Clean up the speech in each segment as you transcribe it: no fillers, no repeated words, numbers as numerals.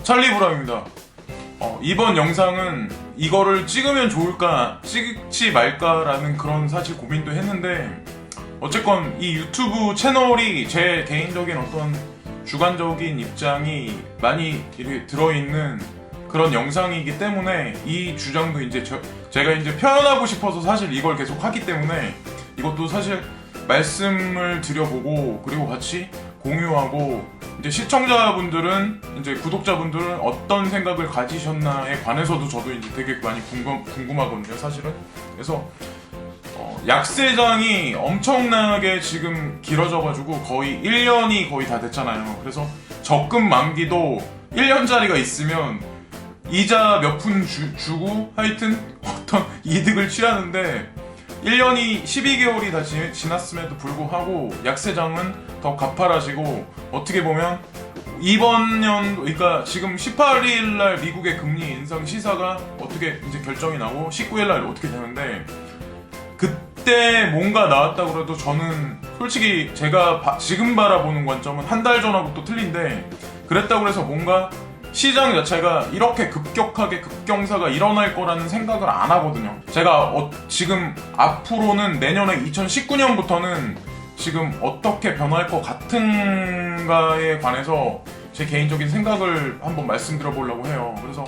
찰리 브라운입니다. 이번 영상은 이거를 찍으면 좋을까 찍지 말까라는 그런 사실 고민도 했는데, 어쨌건 이 유튜브 채널이 제 개인적인 어떤 주관적인 입장이 많이 이렇게 들어있는 그런 영상이기 때문에 이 주장도 이제 제가 이제 표현하고 싶어서 사실 이걸 계속 하기 때문에 이것도 사실 말씀을 드려보고, 그리고 같이 공유하고, 이제 시청자분들은, 이제 구독자분들은 어떤 생각을 가지셨나에 관해서도 저도 이제 되게 많이 궁금하거든요, 사실은. 그래서 약세장이 엄청나게 지금 길어져가지고 거의 1년이 거의 다 됐잖아요. 그래서 적금 만기도 1년짜리가 있으면 이자 몇 푼 주고 하여튼 어떤 이득을 취하는데, 1년이 12개월이 다 지났음에도 불구하고 약세장은 더 가파라지고, 어떻게 보면 이번 연도, 그러니까 지금 18일날 미국의 금리 인상 시사가 어떻게 이제 결정이 나고 19일날 어떻게 되는데, 그때 뭔가 나왔다고 해도 저는 솔직히 제가 지금 바라보는 관점은 한 달 전하고 또 틀린데, 그랬다고 해서 뭔가 시장 자체가 이렇게 급격하게 급경사가 일어날 거라는 생각을 안 하거든요. 제가 지금 앞으로는 내년에 2019년부터는 지금 어떻게 변할 것 같은가에 관해서 제 개인적인 생각을 한번 말씀드려보려고 해요. 그래서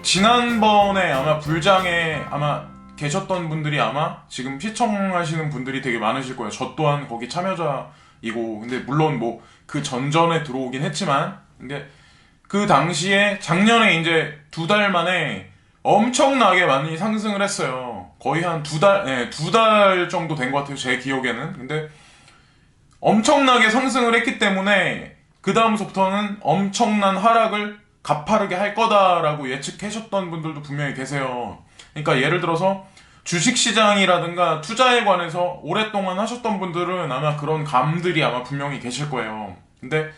지난번에 아마 불장에 아마 계셨던 분들이 아마 지금 시청하시는 분들이 되게 많으실 거예요. 저 또한 거기 참여자이고, 근데 물론 뭐 그 전전에 들어오긴 했지만, 근데 그 당시에 작년에 이제 2달 만에 엄청나게 많이 상승을 했어요. 거의 한 2달 정도 된 것 같아요, 제 기억에는. 근데 엄청나게 상승을 했기 때문에 그 다음부터는 엄청난 하락을 가파르게 할 거다라고 예측하셨던 분들도 분명히 계세요. 그러니까 예를 들어서 주식시장이라든가 투자에 관해서 오랫동안 하셨던 분들은 아마 그런 감들이 아마 분명히 계실 거예요. 근데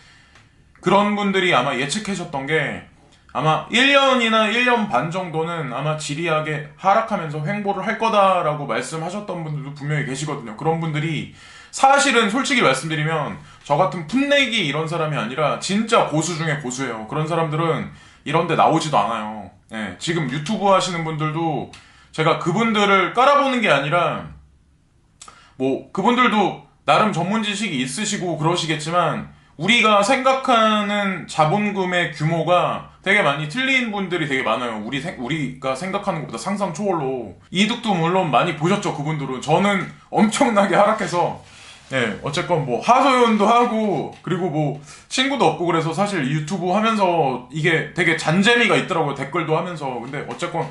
그런 분들이 아마 예측하셨던 게, 아마 1년이나 1년 반 정도는 아마 지리하게 하락하면서 횡보를 할 거다라고 말씀하셨던 분들도 분명히 계시거든요. 그런 분들이 사실은 솔직히 말씀드리면 저 같은 풋내기 이런 사람이 아니라 진짜 고수 중에 고수예요. 그런 사람들은 이런 데 나오지도 않아요. 네, 지금 유튜브 하시는 분들도 제가 그분들을 깔아보는 게 아니라, 뭐 그분들도 나름 전문 지식이 있으시고 그러시겠지만, 우리가 생각하는 자본금의 규모가 되게 많이 틀린 분들이 되게 많아요. 우리가 생각하는 것보다 상상 초월로. 이득도 물론 많이 보셨죠, 그분들은. 저는 엄청나게 하락해서, 예, 어쨌건 뭐 하소연도 하고, 그리고 뭐 친구도 없고, 그래서 사실 유튜브 하면서 이게 되게 잔재미가 있더라고요, 댓글도 하면서. 근데 어쨌건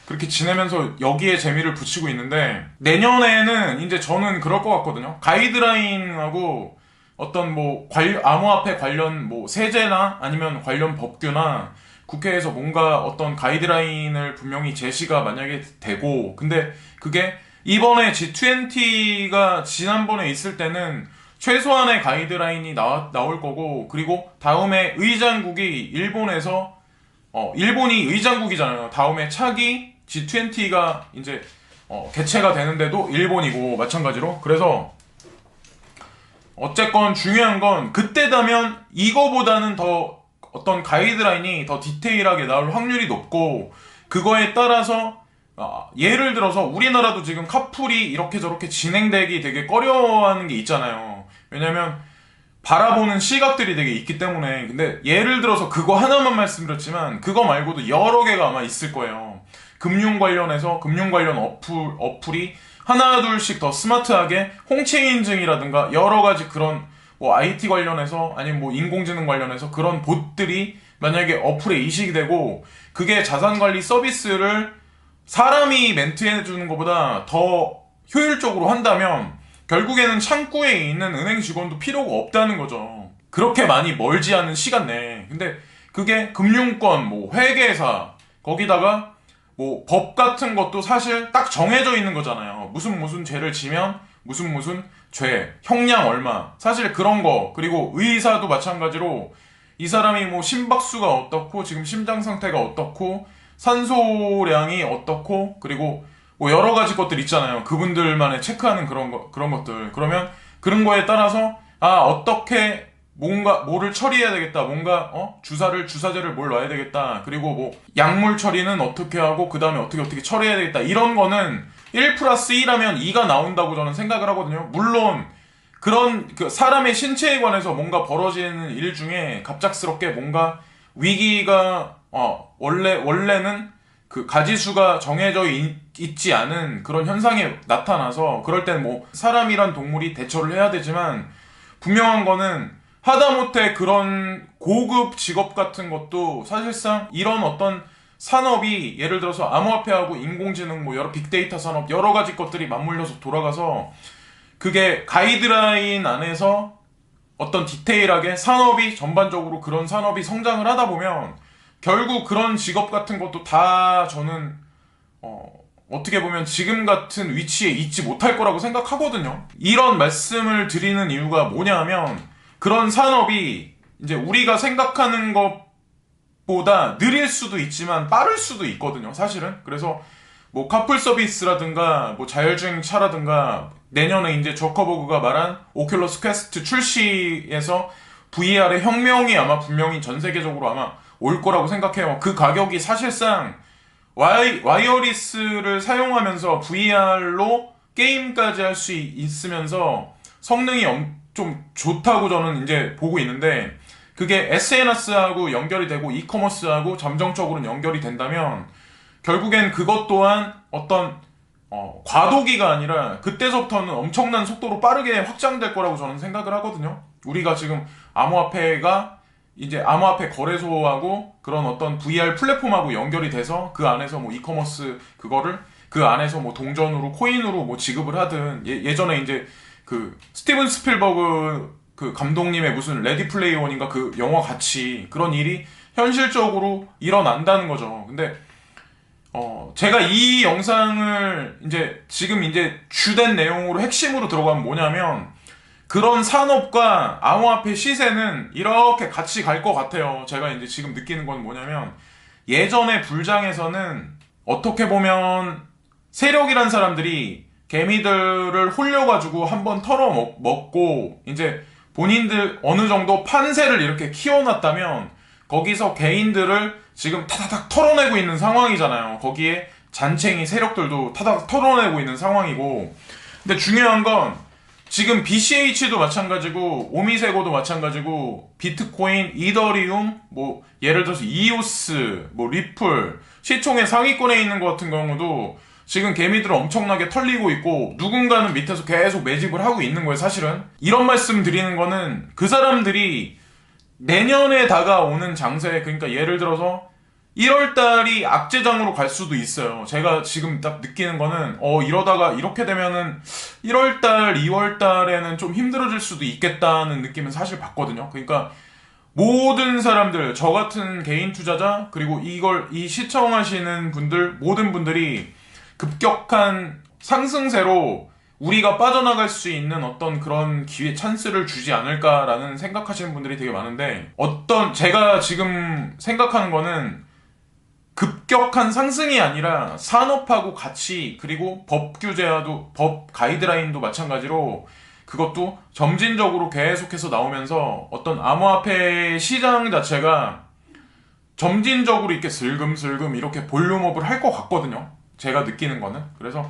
그렇게 지내면서 여기에 재미를 붙이고 있는데, 내년에는 이제 저는 그럴 것 같거든요. 가이드라인하고 어떤 뭐 암호화폐 관련 뭐 세제나 아니면 관련 법규나 국회에서 뭔가 어떤 가이드라인을 분명히 제시가 만약에 되고, 근데 그게 이번에 G20가 지난번에 있을 때는 최소한의 가이드라인이 나올 거고, 그리고 다음에 의장국이 일본에서 일본이 의장국이잖아요. 다음에 차기 G20가 이제 개최가 되는데도 일본이고 마찬가지로. 그래서 어쨌건 중요한 건 그때다면 이거보다는 더 어떤 가이드라인이 더 디테일하게 나올 확률이 높고, 그거에 따라서 예를 들어서 우리나라도 지금 카풀이 이렇게 저렇게 진행되기 되게 꺼려하는 게 있잖아요. 왜냐면 바라보는 시각들이 되게 있기 때문에. 근데 예를 들어서 그거 하나만 말씀드렸지만, 그거 말고도 여러 개가 아마 있을 거예요. 금융 관련해서 금융 관련 어플이 하나 둘씩 더 스마트하게 홍채 인증이라든가 여러 가지 그런 뭐 IT 관련해서, 아니면 뭐 인공지능 관련해서 그런 봇들이 만약에 어플에 이식이 되고, 그게 자산관리 서비스를 사람이 멘트해주는 것보다 더 효율적으로 한다면 결국에는 창구에 있는 은행 직원도 필요가 없다는 거죠. 그렇게 많이 멀지 않은 시간 내에. 근데 그게 금융권, 뭐 회계사, 거기다가 뭐 법 같은 것도 사실 딱 정해져 있는 거잖아요. 무슨 죄를 지면 무슨 죄, 형량 얼마, 사실 그런 거. 그리고 의사도 마찬가지로 이 사람이 뭐 심박수가 어떻고, 지금 심장 상태가 어떻고, 산소량이 어떻고, 그리고 뭐 여러 가지 것들 있잖아요. 그분들만의 체크하는 그런 것들. 그러면 그런 거에 따라서 어떻게 뭔가 뭐를 처리해야 되겠다. 뭔가 주사제를 뭘 놔야 되겠다. 그리고 뭐 약물 처리는 어떻게 하고 그 다음에 어떻게 처리해야 되겠다. 이런 거는 1 플러스 2라면 2가 나온다고 저는 생각을 하거든요. 물론 그런 그 사람의 신체에 관해서 뭔가 벌어지는 일 중에 갑작스럽게 뭔가 위기가 원래는 그 가지수가 정해져 있지 않은 그런 현상이 나타나서 그럴 때는 뭐 사람이란 동물이 대처를 해야 되지만 분명한 거는 하다못해 그런 고급 직업 같은 것도 사실상 이런 어떤 산업이 예를 들어서 암호화폐하고 인공지능 뭐 여러 빅데이터 산업 여러 가지 것들이 맞물려서 돌아가서 그게 가이드라인 안에서 어떤 디테일하게 산업이 전반적으로 그런 산업이 성장을 하다 보면 결국 그런 직업 같은 것도 다 저는 어떻게 보면 지금 같은 위치에 있지 못할 거라고 생각하거든요. 이런 말씀을 드리는 이유가 뭐냐면 그런 산업이 이제 우리가 생각하는 것보다 느릴 수도 있지만 빠를 수도 있거든요, 사실은. 그래서 뭐 카풀 서비스라든가 뭐 자율주행 차라든가 내년에 이제 저커버그가 말한 오큘러스 퀘스트 출시에서 VR의 혁명이 아마 분명히 전 세계적으로 아마 올 거라고 생각해요. 그 가격이 사실상 와이어리스를 사용하면서 VR로 게임까지 할 수 있으면서 성능이 좀 좋다고 저는 이제 보고 있는데 그게 SNS하고 연결이 되고 이커머스하고 잠정적으로는 연결이 된다면 결국엔 그것 또한 어떤 과도기가 아니라 그때서부터는 엄청난 속도로 빠르게 확장될 거라고 저는 생각을 하거든요. 우리가 지금 암호화폐가 이제 암호화폐 거래소하고 그런 어떤 VR 플랫폼하고 연결이 돼서 그 안에서 뭐 이커머스 그거를 그 안에서 뭐 동전으로 코인으로 뭐 지급을 하든 예전에 이제 그 스티븐 스필버그 그 감독님의 무슨 레디 플레이 원인가 그 영화 같이 그런 일이 현실적으로 일어난다는 거죠. 근데 제가 이 영상을 지금 주된 내용으로 핵심으로 들어가면 뭐냐면 그런 산업과 암호화폐 시세는 이렇게 같이 갈 것 같아요. 제가 이제 지금 느끼는 건 뭐냐면 예전에 불장에서는 어떻게 보면 세력이란 사람들이 개미들을 홀려가지고 한번 털어먹고 이제 본인들 어느 정도 판세를 이렇게 키워놨다면 거기서 개인들을 지금 타다닥 털어내고 있는 상황이잖아요. 거기에 잔챙이 세력들도 타다닥 털어내고 있는 상황이고 근데 중요한 건 지금 BCH도 마찬가지고 오미세고도 마찬가지고 비트코인, 이더리움, 뭐 예를 들어서 이오스, 뭐 리플 시총의 상위권에 있는 것 같은 경우도 지금 개미들을 엄청나게 털리고 있고 누군가는 밑에서 계속 매집을 하고 있는 거예요. 사실은 이런 말씀 드리는 거는 그 사람들이 내년에 다가오는 장세 그러니까 예를 들어서 1월달이 악재장으로 갈 수도 있어요. 제가 지금 딱 느끼는 거는 이러다가 이렇게 되면은 1월달, 2월달에는 좀 힘들어질 수도 있겠다는 느낌은 사실 받거든요. 그러니까 모든 사람들, 저 같은 개인 투자자 그리고 이 시청하시는 분들 모든 분들이 급격한 상승세로 우리가 빠져나갈 수 있는 어떤 그런 기회, 찬스를 주지 않을까라는 생각하시는 분들이 되게 많은데 제가 지금 생각하는 거는 급격한 상승이 아니라 산업하고 같이 그리고 법 규제와도 법 가이드라인도 마찬가지로 그것도 점진적으로 계속해서 나오면서 어떤 암호화폐 시장 자체가 점진적으로 이렇게 슬금슬금 이렇게 볼륨업을 할 것 같거든요. 제가 느끼는 거는. 그래서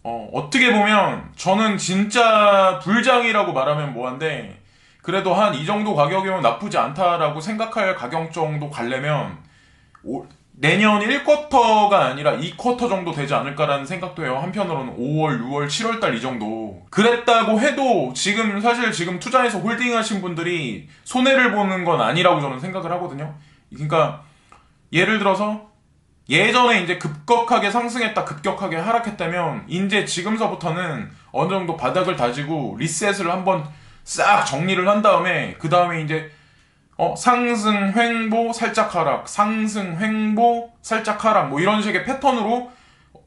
어떻게 보면 저는 진짜 불장이라고 말하면 뭐한데 그래도 한 이 정도 가격이면 나쁘지 않다라고 생각할 가격 정도 가려면 내년 1쿼터가 아니라 2쿼터 정도 되지 않을까라는 생각도 해요. 한편으로는 5월, 6월, 7월달 이 정도. 그랬다고 해도 사실 지금 투자해서 홀딩하신 분들이 손해를 보는 건 아니라고 저는 생각을 하거든요. 그러니까 예를 들어서 예전에 이제 급격하게 상승했다 급격하게 하락했다면 이제 지금서부터는 어느 정도 바닥을 다지고 리셋을 한번 싹 정리를 한 다음에 그 다음에 이제 상승 횡보 살짝 하락 상승 횡보 살짝 하락 뭐 이런 식의 패턴으로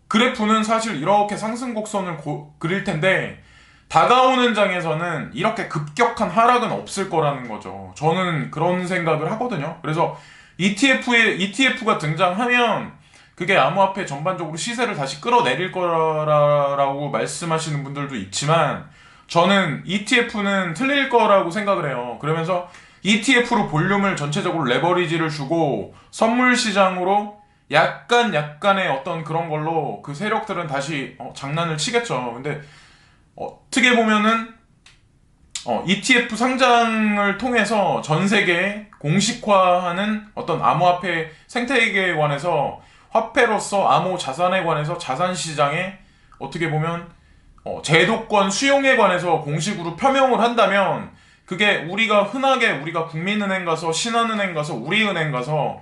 그래프는 사실 이렇게 상승 곡선을 그릴 텐데 다가오는 장에서는 이렇게 급격한 하락은 없을 거라는 거죠. 저는 그런 생각을 하거든요. 그래서 ETF가 등장하면 그게 암호화폐 전반적으로 시세를 다시 끌어내릴 거라고 말씀하시는 분들도 있지만 저는 ETF는 틀릴 거라고 생각을 해요. 그러면서 ETF로 볼륨을 전체적으로 레버리지를 주고 선물 시장으로 약간의 어떤 그런 걸로 그 세력들은 다시 장난을 치겠죠. 근데 어떻게 보면은 ETF 상장을 통해서 전 세계에 공식화하는 어떤 암호화폐 생태계에 관해서 화폐로서 암호 자산에 관해서 자산 시장에 어떻게 보면 제도권 수용에 관해서 공식으로 표명을 한다면 그게 우리가 국민은행 가서 신한은행 가서 우리은행 가서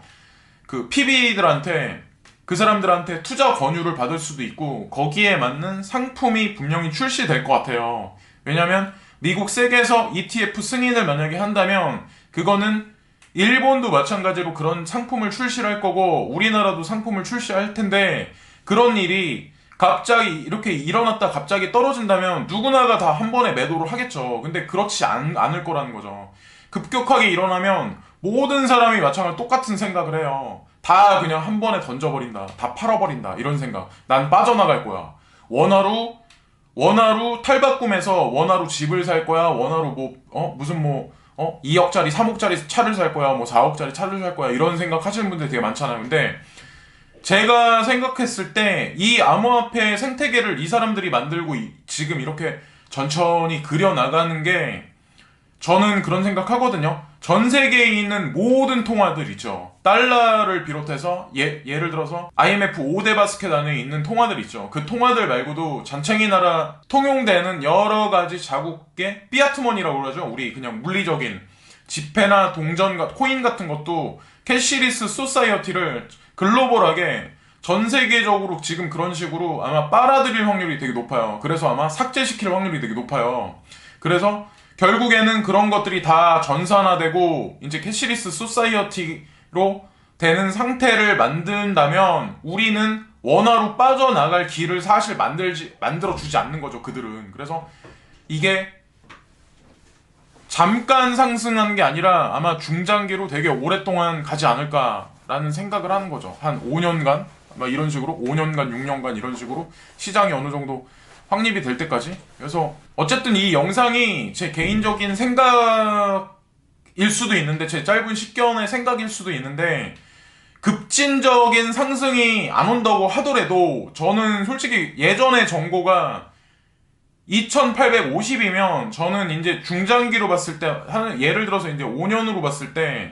그 PB들한테 그 사람들한테 투자 권유를 받을 수도 있고 거기에 맞는 상품이 분명히 출시될 것 같아요. 왜냐면 미국 세계에서 ETF 승인을 만약에 한다면 그거는 일본도 마찬가지로 그런 상품을 출시를 할 거고 우리나라도 상품을 출시할 텐데 그런 일이 갑자기 이렇게 일어났다 갑자기 떨어진다면 누구나가 다 한 번에 매도를 하겠죠. 근데 그렇지 않을 거라는 거죠. 급격하게 일어나면 모든 사람이 마찬가지로 똑같은 생각을 해요. 다 그냥 한 번에 던져버린다. 다 팔아버린다. 이런 생각. 난 빠져나갈 거야. 원화로 탈바꿈해서 원화로 집을 살 거야. 원화로 무슨 2억짜리, 3억짜리 차를 살 거야. 4억짜리 차를 살 거야. 이런 생각 하시는 분들 되게 많잖아요. 근데 제가 생각했을 때 이 암호화폐 생태계를 이 사람들이 만들고 지금 이렇게 천천히 그려나가는 게 저는 그런 생각하거든요. 전 세계에 있는 모든 통화들 있죠. 달러를 비롯해서 예를 들어서 IMF 5대 바스켓 안에 있는 통화들 있죠. 그 통화들 말고도 잔챙이 나라 통용되는 여러 가지 자국의 피아트머니라고 그러죠. 우리 그냥 물리적인 지폐나 동전, 코인 같은 것도 캐시리스 소사이어티를 글로벌하게 전 세계적으로 지금 그런 식으로 아마 빨아들일 확률이 되게 높아요. 그래서 아마 삭제시킬 확률이 되게 높아요. 그래서 결국에는 그런 것들이 다 전산화되고 이제 캐시리스 소사이어티로 되는 상태를 만든다면 우리는 원화로 빠져나갈 길을 사실 만들어주지 않는 거죠, 그들은. 그래서 이게 잠깐 상승한 게 아니라 아마 중장기로 되게 오랫동안 가지 않을까라는 생각을 하는 거죠. 한 5년간? 막 이런 식으로 5년간, 6년간 이런 식으로 시장이 어느 정도 확립이 될 때까지. 그래서 어쨌든 이 영상이 제 개인적인 생각일 수도 있는데 제 짧은 식견의 생각일 수도 있는데 급진적인 상승이 안 온다고 하더라도 저는 솔직히 예전의 정고가 2850이면 저는 이제 중장기로 봤을 때 예를 들어서 이제 5년으로 봤을 때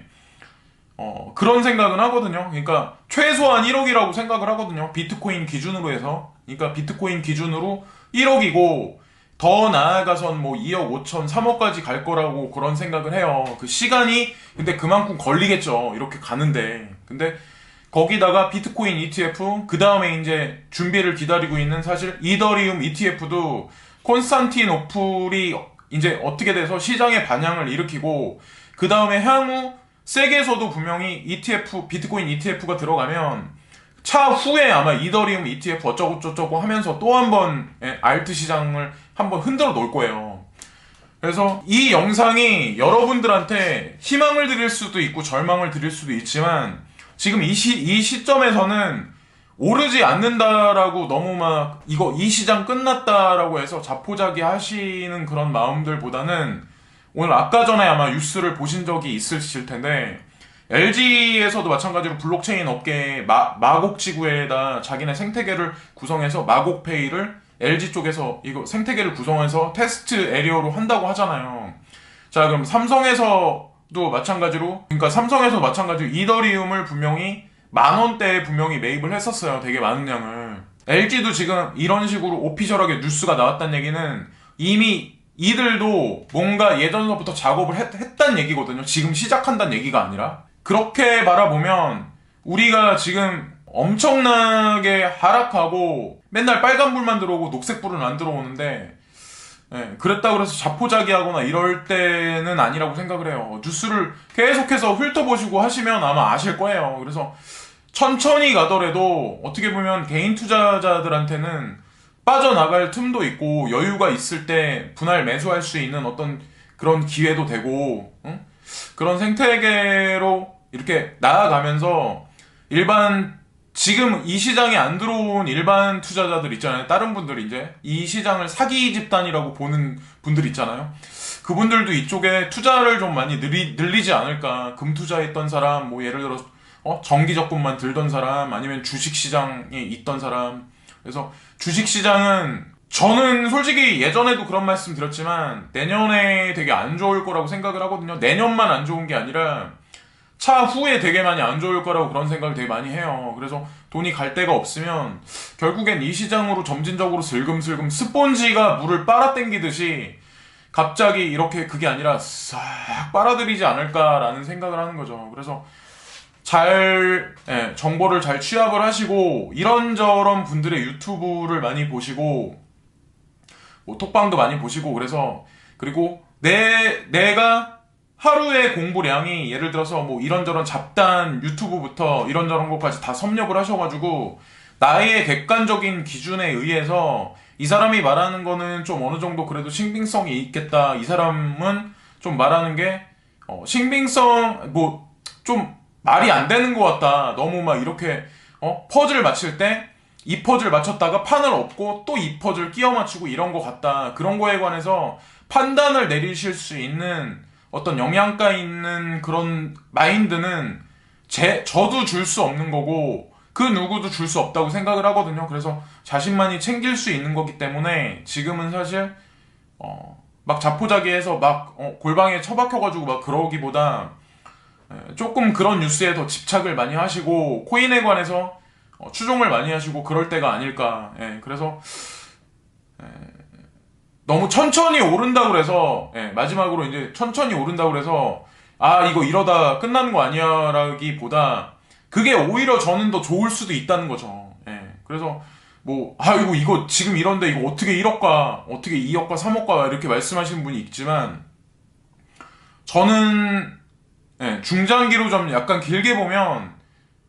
그런 생각은 하거든요. 그러니까 최소한 1억이라고 생각을 하거든요. 비트코인 기준으로 해서. 그러니까 비트코인 기준으로 1억이고 더 나아가선 2억 5천, 3억까지 갈 거라고 그런 생각을 해요. 그 시간이 근데 그만큼 걸리겠죠. 이렇게 가는데. 근데 거기다가 비트코인 ETF, 그 다음에 이제 준비를 기다리고 있는 사실 이더리움 ETF도 콘스탄티노플이 이제 어떻게 돼서 시장의 반향을 일으키고 그 다음에 향후 세계에서도 분명히 비트코인 ETF가 들어가면 차후에 아마 이더리움 ETF 어쩌고저쩌고 하면서 또 한 번 알트 시장을 한번 흔들어 놓을 거예요. 그래서 이 영상이 여러분들한테 희망을 드릴 수도 있고 절망을 드릴 수도 있지만 지금 이 시점에서는 오르지 않는다라고 너무 막 이 시장 끝났다라고 해서 자포자기 하시는 그런 마음들보다는 오늘 아까 전에 아마 뉴스를 보신 적이 있으실 텐데 LG에서도 마찬가지로 블록체인 업계에 마곡지구에다 자기네 생태계를 구성해서 마곡페이를 LG 쪽에서 이거 생태계를 구성해서 테스트 에리어로 한다고 하잖아요. 자, 그럼 삼성에서도 마찬가지로 이더리움을 분명히 10,000원대에 분명히 매입을 했었어요. 되게 많은 양을. LG도 지금 이런 식으로 오피셜하게 뉴스가 나왔다는 얘기는 이미 이들도 뭔가 예전서부터 작업을 했단 얘기거든요. 지금 시작한다는 얘기가 아니라. 그렇게 바라보면 우리가 지금 엄청나게 하락하고 맨날 빨간불만 들어오고 녹색불은 안 들어오는데 그랬다고 해서 자포자기하거나 이럴 때는 아니라고 생각을 해요. 뉴스를 계속해서 훑어보시고 하시면 아마 아실 거예요. 그래서 천천히 가더라도 어떻게 보면 개인 투자자들한테는 빠져나갈 틈도 있고 여유가 있을 때 분할 매수할 수 있는 어떤 그런 기회도 되고 그런 생태계로 이렇게 나아가면서 일반 지금 이 시장에 안 들어온 일반 투자자들 있잖아요. 다른 분들 이제 이 시장을 사기 집단이라고 보는 분들 있잖아요. 그분들도 이쪽에 투자를 좀 많이 늘리지 않을까. 금 투자했던 사람, 뭐 예를 들어 정기 적금만 들던 사람, 아니면 주식 시장에 있던 사람. 그래서 주식 시장은 저는 솔직히 예전에도 그런 말씀 드렸지만 내년에 되게 안 좋을 거라고 생각을 하거든요. 내년만 안 좋은 게 아니라 차후에 되게 많이 안 좋을 거라고 그런 생각을 되게 많이 해요. 그래서 돈이 갈 데가 없으면 결국엔 이 시장으로 점진적으로 슬금슬금 스폰지가 물을 빨아당기듯이 갑자기 이렇게 그게 아니라 싹 빨아들이지 않을까라는 생각을 하는 거죠. 그래서 정보를 잘 취합을 하시고 이런저런 분들의 유튜브를 많이 보시고 뭐 톡방도 많이 보시고 그리고 내가 하루의 공부량이 예를 들어서 뭐 이런저런 잡단 유튜브부터 이런저런 것까지 다 섭렵을 하셔가지고 나의 객관적인 기준에 의해서 이 사람이 말하는 거는 좀 어느 정도 그래도 신빙성이 있겠다. 이 사람은 좀 말하는 게 신빙성 뭐 좀 말이 안 되는 것 같다. 너무 막 이렇게 퍼즐 맞힐 때 이 퍼즐 맞췄다가 판을 엎고 또 이 퍼즐 끼워 맞추고 이런 것 같다. 그런 거에 관해서 판단을 내리실 수 있는 어떤 영양가 있는 그런 마인드는 저도 줄 수 없는 거고 그 누구도 줄 수 없다고 생각을 하거든요. 그래서 자신만이 챙길 수 있는 거기 때문에 지금은 사실 막 자포자기해서 막 골방에 처박혀가지고 막 그러기보다 조금 그런 뉴스에 더 집착을 많이 하시고 코인에 관해서 추종을 많이 하시고 그럴 때가 아닐까. 그래서 너무 천천히 오른다고 그래서 마지막으로 이제 천천히 오른다고 그래서 이거 이러다 끝나는 거 아니야 라기보다 그게 오히려 저는 더 좋을 수도 있다는 거죠. 그래서 뭐 이거 지금 이런데 이거 어떻게 1억가 어떻게 2억가 3억가 이렇게 말씀하시는 분이 있지만 저는 중장기로 좀 약간 길게 보면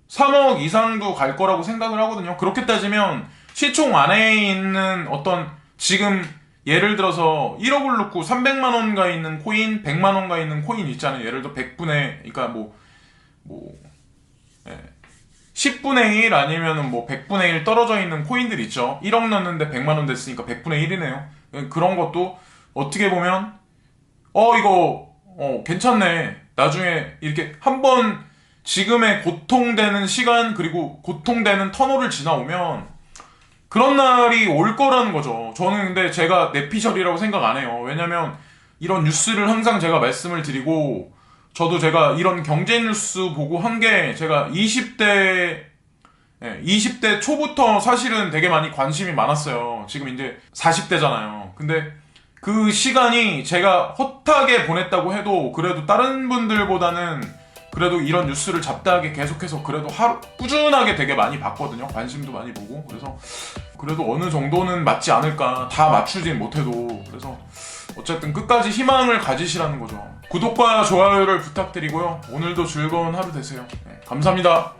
3억 이상도 갈 거라고 생각을 하거든요. 그렇게 따지면 시총 안에 있는 어떤 지금 예를 들어서 1억을 놓고 300만 원가 있는 코인, 100만 원가 있는 코인 있잖아요. 예를 들어 100분의 그러니까 10분의 1 아니면은 100분의 1 떨어져 있는 코인들 있죠. 1억 넣는데 100만 원 됐으니까 100분의 1이네요. 그런 것도 어떻게 보면 이거 괜찮네. 나중에 이렇게 한번 지금의 고통되는 시간 그리고 고통되는 터널을 지나오면 그런 날이 올 거라는 거죠. 저는 근데 제가 내피셜이라고 생각 안 해요. 왜냐면 이런 뉴스를 항상 제가 말씀을 드리고 저도 제가 이런 경제 뉴스 보고 한 게 제가 20대 초부터 사실은 되게 많이 관심이 많았어요. 지금 이제 40대잖아요. 근데 그 시간이 제가 헛하게 보냈다고 해도 그래도 다른 분들보다는 그래도 이런 뉴스를 잡다하게 계속해서 그래도 꾸준하게 되게 많이 봤거든요. 관심도 많이 보고. 그래서 그래도 어느 정도는 맞지 않을까. 다 맞추진 못해도. 그래서 어쨌든 끝까지 희망을 가지시라는 거죠. 구독과 좋아요를 부탁드리고요. 오늘도 즐거운 하루 되세요. 감사합니다.